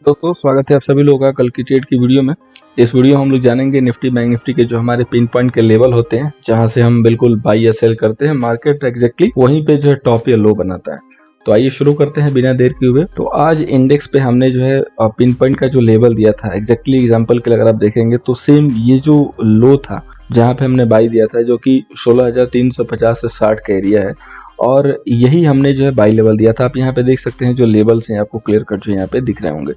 दोस्तों स्वागत है आप सभी लोगों का कल की ट्रेड की वीडियो में। इस वीडियो में हम लोग जानेंगे निफ्टी बैंक निफ्टी के जो हमारे पिन पॉइंट के लेवल होते हैं, जहां से हम बिल्कुल बाई या सेल करते हैं। मार्केट एग्जैक्टली वहीं पे जो है टॉप या लो बनाता है। तो आइए शुरू करते हैं बिना देर किए हुए। तो आज इंडेक्स पे हमने जो है पिन पॉइंट का जो लेवल दिया था, एग्जैक्टली एग्जाम्पल के लिए अगर आप देखेंगे तो सेम ये जो लो था जहाँ पे हमने बाई दिया था, जो कि 16,350 से 60 का एरिया है, और यही हमने जो है बाई लेवल दिया था। आप यहाँ पे देख सकते हैं जो लेवल्स हैं, आपको क्लियर कट जो यहाँ पे दिख रहे होंगे।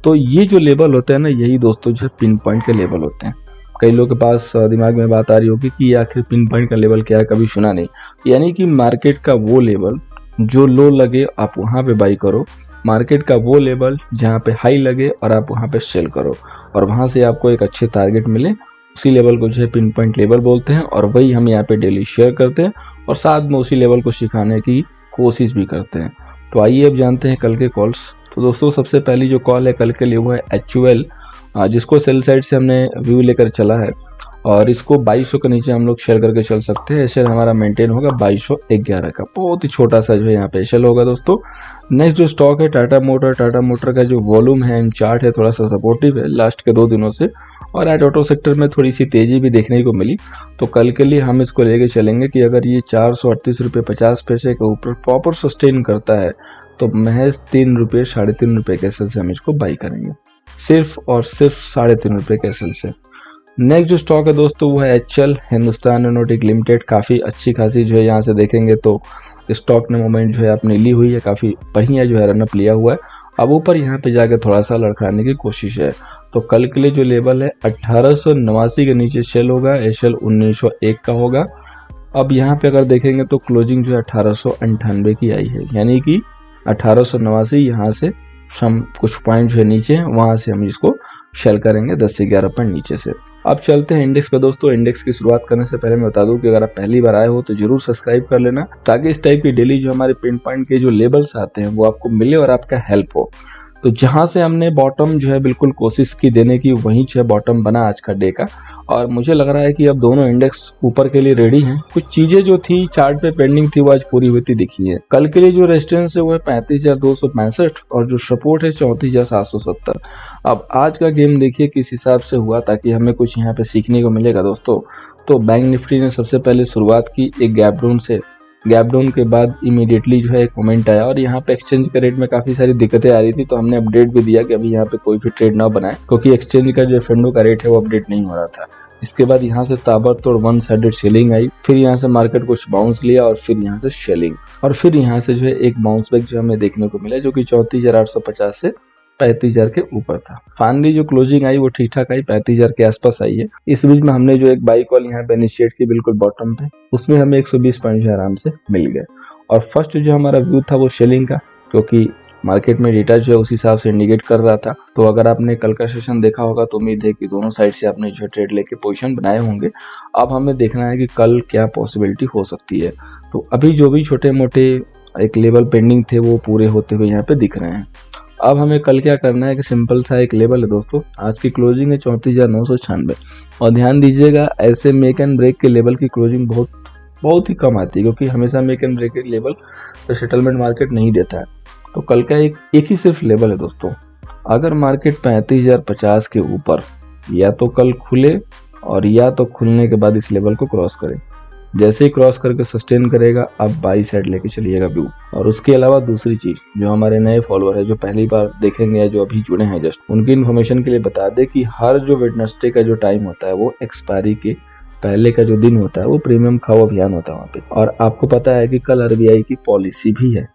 तो ये जो लेवल होते हैं ना, यही दोस्तों जो है पिन पॉइंट के लेवल होते हैं। कई लोगों के पास दिमाग में बात आ रही होगी कि आखिर पिन पॉइंट का लेवल क्या है, कभी सुना नहीं। यानी कि मार्केट का वो लेवल जो लो लगे आप वहाँ पे बाई करो, मार्केट का वो लेवल जहाँ पे हाई लगे और आप वहाँ पे सेल करो, और वहाँ से आपको एक अच्छे टारगेट मिले, उसी लेवल को जो है पिन पॉइंट लेवल बोलते हैं। और वही हम यहाँ पे डेली शेयर करते हैं और साथ में उसी लेवल को सिखाने की कोशिश भी करते हैं। तो आइए अब जानते हैं कल के कॉल्स। तो दोस्तों सबसे पहली जो कॉल है कल के लिए वो है HUL, जिसको सेल साइड से हमने व्यू लेकर चला है, और इसको 2200 के नीचे हम लोग शेयर करके चल सकते हैं। शेयर हमारा मेंटेन होगा 2211 का, बहुत ही छोटा सा जो है यहाँ पे शेयर होगा दोस्तों। नेक्स्ट जो स्टॉक है टाटा मोटर का जो वॉल्यूम है, चार्ट है, थोड़ा सा सपोर्टिव है लास्ट के 2 दिनों से, और आज ऑटो सेक्टर में थोड़ी सी तेजी भी देखने को मिली। तो कल के लिए हम इसको लेके चलेंगे कि अगर ये 438 रुपये 50 पैसे के ऊपर प्रॉपर सस्टेन करता है तो महज 3 रुपये 3.5 रुपये के सेल से हम इसको बाई करेंगे, सिर्फ और सिर्फ 3.5 रुपये के सेल से। नेक्स्ट जो स्टॉक है दोस्तों वो है HL, हिंदुस्तान एरोनॉटिक लिमिटेड। काफ़ी अच्छी खासी जो है यहाँ से देखेंगे तो स्टॉक ने मोमेंट जो है अपनी ली हुई है, काफ़ी बढ़िया जो है रनअप लिया हुआ है। अब ऊपर यहाँ पे जाके थोड़ा सा लड़खड़ाने की कोशिश है। तो कल के लिए जो लेवल है 1889 के नीचे सेल होगा, HL 1901 का होगा। अब यहाँ पे अगर देखेंगे तो क्लोजिंग जो है 1898 की आई है, यानी कि 1889 यहाँ से हम कुछ पॉइंट जो है नीचे हैं, वहाँ से हम इसको शेल करेंगे 10 से 11 पॉइंट नीचे से। अब चलते हैं इंडेक्स पे दोस्तों। इंडेक्स की शुरुआत करने से पहले मैं बता दूं कि अगर आप पहली बार आए हो तो जरूर सब्सक्राइब कर लेना, ताकि इस टाइप की डेली जो हमारे पिन पॉइंट के जो लेवल्स आते हैं वो आपको मिले और आपका हेल्प हो। तो जहां से हमने बॉटम जो है बिल्कुल कोशिश की देने की, वहीं जो है बॉटम बना आज का डे का, और मुझे लग रहा है कि अब दोनों इंडेक्स ऊपर के लिए रेडी हैं। कुछ चीजें जो थी चार्ट पे पेंडिंग थी वो आज पूरी होती दिखी है। कल के लिए जो रेजिस्टेंस है वो है 35,265 और जो सपोर्ट है 34,770। अब आज का गेम देखिए किस हिसाब से हुआ, ताकि हमें कुछ यहाँ पे सीखने को मिलेगा दोस्तों। तो बैंक निफ्टी ने सबसे पहले शुरुआत की एक गैप डाउन से। गैप डाउन के बाद इमीडिएटली जो है एक मोमेंट आया, और यहाँ पे एक्सचेंज के रेट में काफी सारी दिक्कतें आ रही थी। तो हमने अपडेट भी दिया कि अभी यहाँ पे कोई भी ट्रेड ना बनाए, क्योंकि एक्सचेंज का जो फेंडो का रेट है वो अपडेट नहीं हो रहा था। इसके बाद यहाँ से ताबड़तोड़ 1 साइडेड सेलिंग आई, फिर यहाँ से मार्केट कुछ बाउंस लिया, और फिर यहाँ से सेलिंग, और फिर यहाँ से जो है एक बाउंस बैक जो हमें देखने को मिला, जो कि 34,850 से 35,000 के ऊपर था। फाइनली जो क्लोजिंग आई वो ठीक ठाक आई, 35,000 के आसपास आई है। इस बीच में हमने जो एक बाई कॉल यहाँ पे इनिशिएट की बिल्कुल बॉटम पे, उसमें हमें 120 पॉइंट आराम से मिल गए। और फर्स्ट जो हमारा व्यू था वो सेलिंग का, क्योंकि मार्केट में डेटा जो है उस हिसाब से इंडिकेट कर रहा था। तो अगर आपने कल का सेशन देखा होगा तो उम्मीद है कि दोनों साइड से आपने जो ट्रेड लेके पोजीशन बनाए होंगे। अब हमें देखना है कि कल क्या पॉसिबिलिटी हो सकती है। तो अभी जो भी छोटे मोटे एक लेवल पेंडिंग थे वो पूरे होते हुए यहाँ पे दिख रहे हैं। अब हमें कल क्या करना है कि सिंपल सा एक लेवल है दोस्तों, आज की क्लोजिंग है 34,996, और ध्यान दीजिएगा ऐसे मेक एंड ब्रेक के लेवल की क्लोजिंग बहुत ही कम आती है, क्योंकि हमेशा मेक एंड ब्रेक के लेवल तो सेटलमेंट मार्केट नहीं देता है। तो कल का एक ही सिर्फ लेवल है दोस्तों, अगर मार्केट 35,050 के ऊपर या तो कल खुले और या तो खुलने के बाद इस लेवल को क्रॉस करे। जैसे ही क्रॉस करके सस्टेन करेगा आप बाई साइड लेके चलिएगा व्यू। और उसके अलावा दूसरी चीज, जो हमारे नए फॉलोअर है जो पहली बार देखेंगे या जो अभी जुड़े हैं जस्ट, उनकी इन्फॉर्मेशन के लिए बता दे कि हर जो वेडनेसडे का जो टाइम होता है वो एक्सपायरी के पहले का जो दिन होता है वो प्रीमियम खाओ अभियान होता है वहाँ पे। और आपको पता है कि कल RBI की पॉलिसी भी है,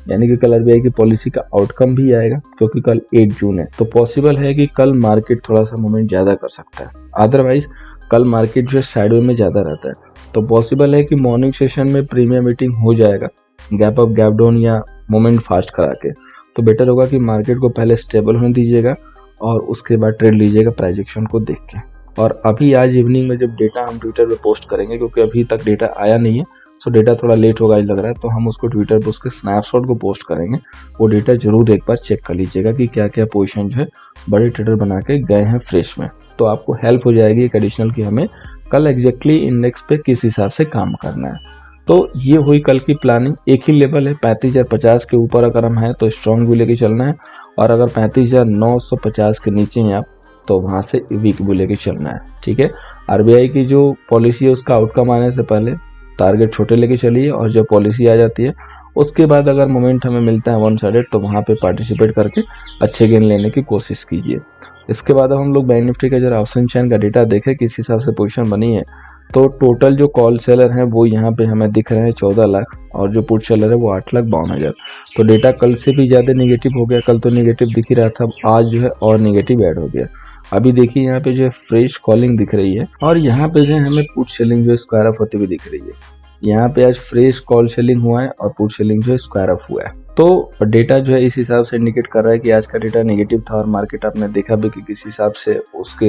यानी कि कल RBI की पॉलिसी का आउटकम भी आएगा, क्योंकि कल 8 जून है। तो पॉसिबल है कि कल मार्केट थोड़ा सा मूवमेंट ज्यादा कर सकता है, अदरवाइज कल मार्केट जो है साइडवे में ज्यादा रहता है। तो पॉसिबल है कि मॉर्निंग सेशन में प्रीमियम मीटिंग हो जाएगा, गैप अप गैप डाउन या मोमेंट फास्ट करा के। तो बेटर होगा कि मार्केट को पहले स्टेबल होने दीजिएगा और उसके बाद ट्रेड लीजिएगा प्राइस एक्शन को देख के। और अभी आज इवनिंग में जब डेटा हम ट्विटर पे पोस्ट करेंगे, क्योंकि अभी तक डेटा आया नहीं है, सो डेटा थोड़ा लेट होगा लग रहा है, तो हम उसको ट्विटर पे उसके स्नैपशॉट को पोस्ट करेंगे। वो डेटा जरूर एक बार चेक कर लीजिएगा कि क्या क्या पोजीशन जो है बड़े ट्रेडर बना के गए हैं फ्रेश में। तो आपको हेल्प हो जाएगी एक एडिशनल कि हमें कल एग्जैक्टली इंडेक्स पे किस हिसाब से काम करना है। तो ये हुई कल की प्लानिंग। एक ही लेवल है 35,050 के ऊपर अगर हम हैं तो स्ट्रॉन्ग व्यू लेके चलना है, और अगर 35,950 के नीचे हैं आप तो वहां से वीक व्यू लेके चलना है। ठीक है, आरबीआई की जो पॉलिसी है उसका आउटकम आने से पहले टारगेट छोटे लेके चलिए, और जब पॉलिसी आ जाती है उसके बाद अगर मोमेंट हमें मिलता है वन साइडेड तो वहां पे पार्टिसिपेट करके अच्छे गेन लेने की कोशिश कीजिए। इसके बाद हम लोग बैंक निफ्टी का जरा ऑप्शन चेन का डेटा देखें किस हिसाब से पोजीशन बनी है। तो टोटल जो कॉल सेलर हैं वो यहाँ पे हमें दिख रहे हैं 14 लाख, और जो पुट सेलर है वो 8,52,000। तो डेटा कल से भी ज़्यादा नेगेटिव हो गया, कल तो नेगेटिव दिख ही रहा था, आज जो है और नेगेटिव ऐड हो गया। अभी देखिए यहाँ पे जो है फ्रेश कॉलिंग दिख रही है, और यहाँ पे जो है हमें पुट सेलिंग जो है स्क्वायर ऑफ होती हुई दिख रही है। यहाँ पे आज फ्रेश कॉल सेलिंग हुआ है और पुट सेलिंग जो है स्क्वायर ऑफ हुआ है। तो डेटा जो है इस हिसाब से इंडिकेट कर रहा है कि आज का डेटा नेगेटिव था, और मार्केट आपने देखा भी कि किस हिसाब से उसके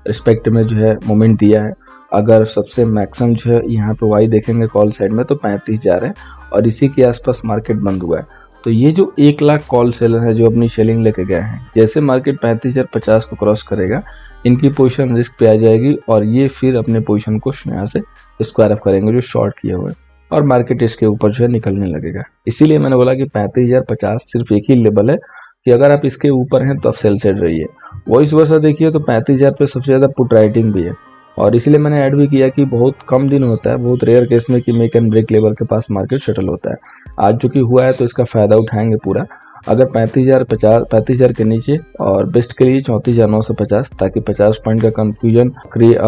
रिस्पेक्ट में जो है मोमेंट दिया है। अगर सबसे मैक्सिमम जो है यहाँ पे वाई देखेंगे कॉल साइड में तो 35 जा रहे हैं, और इसी के आसपास मार्केट बंद हुआ है। तो ये जो 1 लाख कॉल सेलर है जो अपनी सेलिंग लेके गए हैं, जैसे मार्केट 35,050 को क्रॉस करेगा इनकी पोजीशन रिस्क पे आ जाएगी, और ये फिर अपने पोजीशन को यहाँ से स्क्वायर ऑफ करेंगे जो शॉर्ट किए हुए, और मार्केट इसके ऊपर जो है निकलने लगेगा। इसीलिए मैंने बोला कि 35,050 सिर्फ एक ही लेवल है कि अगर आप इसके ऊपर हैं तो आप सेल साइड रहिए। वॉइस वर्सा देखिए तो 35,000 पे सबसे ज़्यादा पुट राइटिंग भी है, और इसलिए मैंने ऐड भी किया कि बहुत कम दिन होता है, बहुत रेयर केस में कि मेक एंड ब्रेक लेवल के पास मार्केट सेटल होता है। आज जो कि हुआ है तो इसका फ़ायदा उठाएंगे पूरा। अगर 35,000 के नीचे, और बेस्ट के लिए 34,950, ताकि 50 पॉइंट का कंफ्यूजन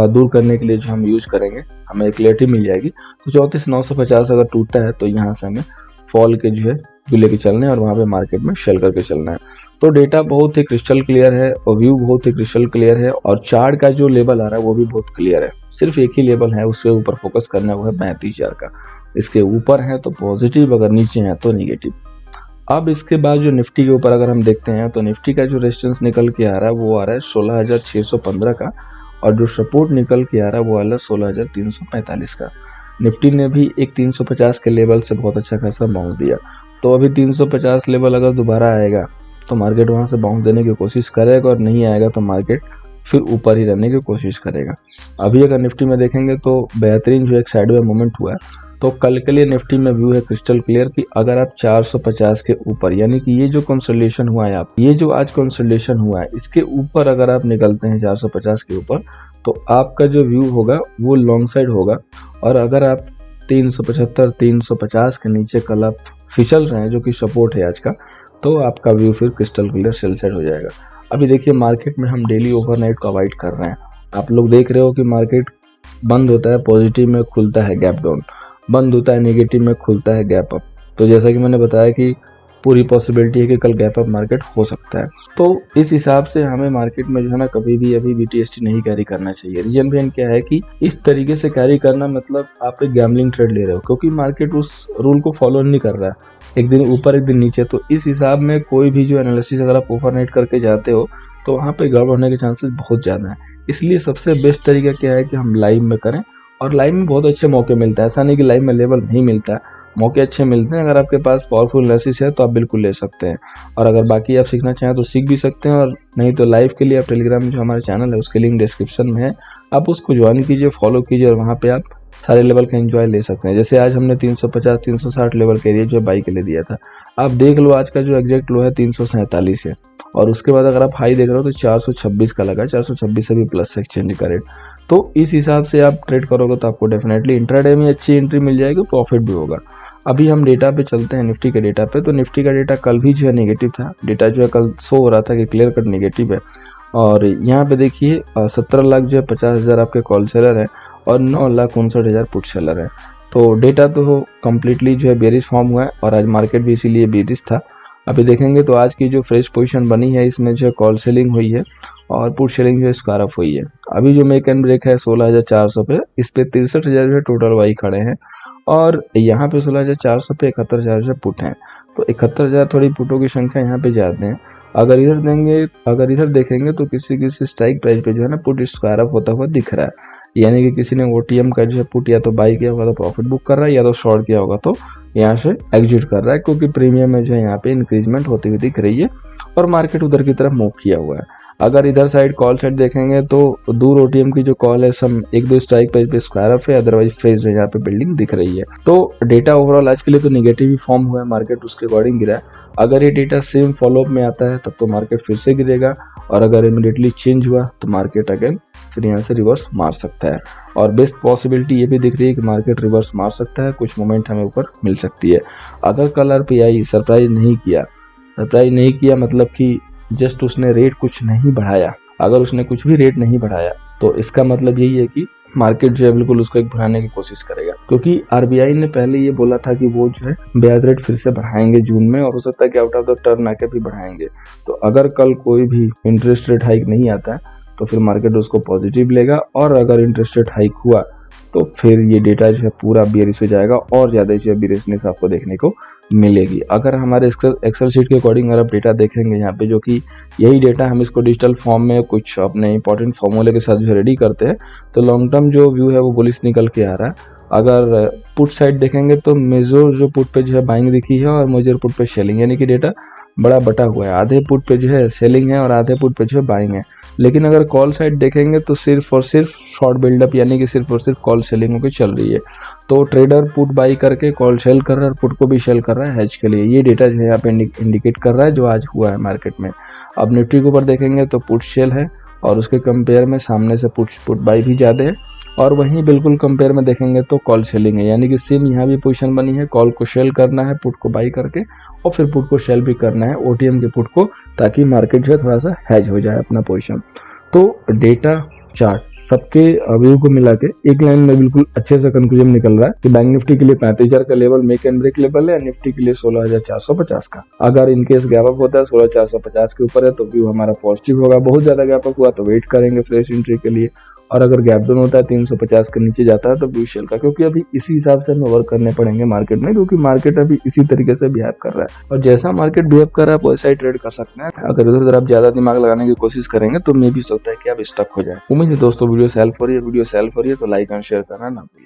दूर करने के लिए जो हम यूज करेंगे हमें क्लियरिटी मिल जाएगी। तो 34,950 अगर टूटता है तो यहाँ से हमें फॉल के जो है व्यू लेके चलना है, और वहाँ पे मार्केट में शेल करके चलना है। तो डेटा बहुत ही क्रिस्टल क्लियर है, और व्यू बहुत ही क्रिस्टल क्लियर है, और चार्ट का जो लेवल आ रहा है वो भी बहुत क्लियर है। सिर्फ एक ही लेवल है, उसके ऊपर फोकस करना है, वो है 35,000 का। इसके ऊपर है तो पॉजिटिव, अगर नीचे है तो निगेटिव। अब इसके बाद जो निफ्टी के ऊपर अगर हम देखते हैं तो निफ्टी का जो रेजिस्टेंस निकल के आ रहा है वो आ रहा है 16,615 का, और जो सपोर्ट निकल के आ रहा है वो आ रहा है 16,345 का। निफ्टी ने भी एक 350 के लेवल से बहुत अच्छा खासा बाउंस दिया, तो अभी 350 लेवल अगर दोबारा आएगा तो मार्केट वहां से बाउंस देने की कोशिश करेगा, और नहीं आएगा तो मार्केट फिर ऊपर ही रहने की कोशिश करेगा। अभी अगर निफ्टी में देखेंगे तो बेहतरीन जो एक साइडवे मूवमेंट हुआ है। तो कल के लिए निफ्टी में व्यू है क्रिस्टल क्लियर कि अगर आप 450 के ऊपर, यानी कि ये जो कंसोलिडेशन हुआ है, आप ये जो आज कंसोलिडेशन हुआ है इसके ऊपर अगर आप निकलते हैं 450 के ऊपर, तो आपका जो व्यू होगा वो लॉन्ग साइड होगा। और अगर आप 375 350 के नीचे कल आप फिसल रहे हैं, जो कि सपोर्ट है आज का, तो आपका व्यू फिर क्रिस्टल क्लियर सेल साइड हो जाएगा। अभी देखिए मार्केट में हम डेली ओवरनाइट को अवॉइड कर रहे हैं। आप लोग देख रहे हो कि मार्केट बंद होता है पॉजिटिव में, खुलता है गैप डाउन, बंद होता है नेगेटिव में, खुलता है गैप अप। तो जैसा कि मैंने बताया कि पूरी पॉसिबिलिटी है कि कल गैप अप मार्केट हो सकता है। तो इस हिसाब से हमें मार्केट में जो है ना कभी भी अभी BTST नहीं कैरी करना चाहिए। रीजन भी क्या है कि इस तरीके से कैरी करना मतलब आप एक गैम्बलिंग ट्रेड ले रहे हो, क्योंकि मार्केट उस रूल को फॉलो नहीं कर रहा है, एक दिन ऊपर एक दिन नीचे। तो इस हिसाब में कोई भी जो एनालिसिस अगर आप ओवरनाइट करके जाते हो तो वहाँ पे गड़बड़ होने के चांसेस बहुत ज़्यादा है। इसलिए सबसे बेस्ट तरीका क्या है कि हम लाइव में करें, और लाइव में बहुत अच्छे मौके मिलते हैं। ऐसा नहीं कि लाइव में लेवल नहीं मिलता है, मौके अच्छे मिलते हैं। अगर आपके पास पावरफुल एनालिसिस है तो आप बिल्कुल ले सकते हैं, और अगर बाकी आप सीखना चाहें तो सीख भी सकते हैं। और नहीं तो लाइव के लिए आप टेलीग्राम में जो हमारा चैनल है उसके लिंक डिस्क्रिप्शन में है, आप उसको ज्वाइन कीजिए, फॉलो कीजिए, और वहाँ पे आप सारे लेवल का एंजॉय ले सकते हैं। जैसे आज हमने 350 360 लेवल के एरिया जो बाई के लिए दिया था, आप देख लो आज का जो एग्जैक्ट लो है 347 है, और उसके बाद अगर आप हाई देख रहे हो तो 426 का लगा, 426 से भी प्लस एक्सचेंज का रेट। तो इस हिसाब से आप ट्रेड करोगे तो आपको डेफिनेटली इंट्राडे में अच्छी एंट्री मिल जाएगी, प्रॉफिट भी होगा। अभी हम डेटा पे चलते हैं, निफ्टी के डेटा पे। तो निफ्टी का डेटा कल भी जो है नेगेटिव था, डेटा जो है कल शो हो रहा था कि क्लियर कट नेगेटिव है। और यहाँ पे देखिए 17 लाख जो है 50,000 आपके कॉल सेलर है, और 9,59,000 पुट सेलर है। तो डेटा तो कम्प्लीटली जो है बेरिश फॉर्म हुआ है, और आज मार्केट भी इसीलिए बेरिश था। अभी देखेंगे तो आज की जो फ्रेश पोजीशन बनी है इसमें जो है कॉल सेलिंग हुई है, और पुट सेलिंग जो है स्क्वायर ऑफ हुई है। अभी जो मेक एंड ब्रेक है 16,400 पे, इस पे 63,000 जो है टोटल वाई खड़े हैं, और यहाँ पे 16,400 पे 71,000 जो पुट हैं। तो 71,000 थोड़ी पुटों की संख्या यहाँ पे ज्यादा है। अगर इधर देखेंगे तो किसी स्ट्राइक प्राइस पे जो है ना पुट स्क्वायर ऑफ होता हुआ दिख रहा है, यानी कि किसी ने OTM का जो है पुट या तो बाई किया होगा तो प्रॉफिट बुक कर रहा है, या तो शॉर्ट किया होगा तो यहाँ से एग्जिट कर रहा है, क्योंकि प्रीमियम में जो है यहाँ पे इंक्रीजमेंट होती हुई दिख रही है, और मार्केट उधर की तरफ मूव किया हुआ है। अगर इधर साइड कॉल साइड देखेंगे तो दूर ओटीएम की जो कॉल है सम 1-2 स्ट्राइक पे स्क्वायर ऑफ है, अदरवाइज फ्रेज है, यहाँ पे बिल्डिंग दिख रही है। तो डेटा ओवरऑल आज के लिए तो निगेटिव ही फॉर्म हुआ है, मार्केट उसके अकॉर्डिंग गिरा है। अगर ये डेटा सेम फॉलोअप में आता है तब तो मार्केट फिर से गिरेगा, और अगर इमीडिएटली चेंज हुआ तो मार्केट अगेन फिर यहाँ से रिवर्स मार सकता है। और बेस्ट पॉसिबिलिटी ये भी दिख रही है कि मार्केट रिवर्स मार सकता है, कुछ मोमेंट हमें ऊपर मिल सकती है। अगर कल आरपीआई सरप्राइज नहीं किया मतलब कि जस्ट उसने रेट कुछ नहीं बढ़ाया, अगर उसने कुछ भी रेट नहीं बढ़ाया तो इसका मतलब यही है कि मार्केट जो है बिल्कुल उसको एक बढ़ाने की कोशिश करेगा, क्योंकि आरबीआई ने पहले ये बोला था कि वो जो है ब्याज रेट फिर से बढ़ाएंगे जून में, और हो सकता है कि आउट ऑफ द टर्न आके भी बढ़ाएंगे। तो अगर कल कोई भी इंटरेस्ट रेट हाइक नहीं आता है तो फिर मार्केट उसको पॉजिटिव लेगा, और अगर इंटरेस्ट रेट हाइक हुआ तो फिर ये डेटा जो है पूरा बेयरिश हो जाएगा और ज़्यादा जो है बेयरिशनेस आपको देखने को मिलेगी। अगर हमारे एक्सेल शीट के अकॉर्डिंग अगर आप डेटा देखेंगे यहाँ पे, जो कि यही डेटा हम इसको डिजिटल फॉर्म में कुछ अपने इंपॉर्टेंट फॉर्मूले के साथ जो रेडी करते हैं, तो लॉन्ग टर्म जो व्यू है वो बुलिश निकल के आ रहा है। अगर पुट साइड देखेंगे तो मेजर जो पुट पे जो है बाइंग दिखी है और मेजर पुट पे सेलिंग, यानी कि डेटा बड़ा बटा हुआ है, आधे पुट पे जो है सेलिंग है और आधे पुट पे जो है बाइंग है। लेकिन अगर कॉल साइड देखेंगे तो सिर्फ और सिर्फ शॉर्ट बिल्डअप, यानी कि सिर्फ और सिर्फ कॉल सेलिंग होकर चल रही है। तो ट्रेडर पुट बाई करके कॉल सेल कर रहा है और पुट को भी सेल कर रहा है हेज के लिए। ये डेटा जो है यहाँ पे इंडिकेट कर रहा है जो आज हुआ है मार्केट में। अब निफ्टी के ऊपर देखेंगे तो पुट सेल है और उसके कंपेयर में सामने से पुट बाई भी ज़्यादा है, और वहीं बिल्कुल कंपेयर में देखेंगे तो कॉल सेलिंग है, यानी कि सेम यहाँ भी पोजीशन बनी है, कॉल को सेल करना है, पुट को बाई करके, और फिर पुट को सेल भी करना है ओटीएम के पुट को, ताकि मार्केट जो है थोड़ा सा हैज हो जाए अपना पोजीशन। तो डेटा चार्ट सबके व्यू को मिला के एक लाइन में बिल्कुल अच्छे से कंक्लूजन निकल रहा है कि बैंक निफ्टी के लिए 35,000 का level make and break level है, निफ्टी के लिए 16,450 का। अगर इनकेस गैप अप होता है 16,450 के ऊपर है तो व्यू हमारा पॉजिटिव होगा, बहुत ज्यादा गैप अप हुआ तो वेट करेंगे फ्रेश एंट्री के लिए, और अगर गैप डाउन होता है 350 के नीचे जाता है तो व्यू शेल का, क्योंकि अभी इसी हिसाब से हमें वर्क करने पड़ेंगे मार्केट में, क्योंकि मार्केट अभी इसी तरीके से बिहेव कर रहा है, और जैसा मार्केट बिहेव कर रहा है वैसा ही ट्रेड कर सकते हैं। अगर इधर उधर आप ज्यादा दिमाग लगाने की कोशिश करेंगे तो मे भी सकता है कि आप स्टक हो जाए। उम्मीद है दोस्तों वीडियो से हेल्प हो रही है, तो लाइक एंड शेयर करना ना भूलिए।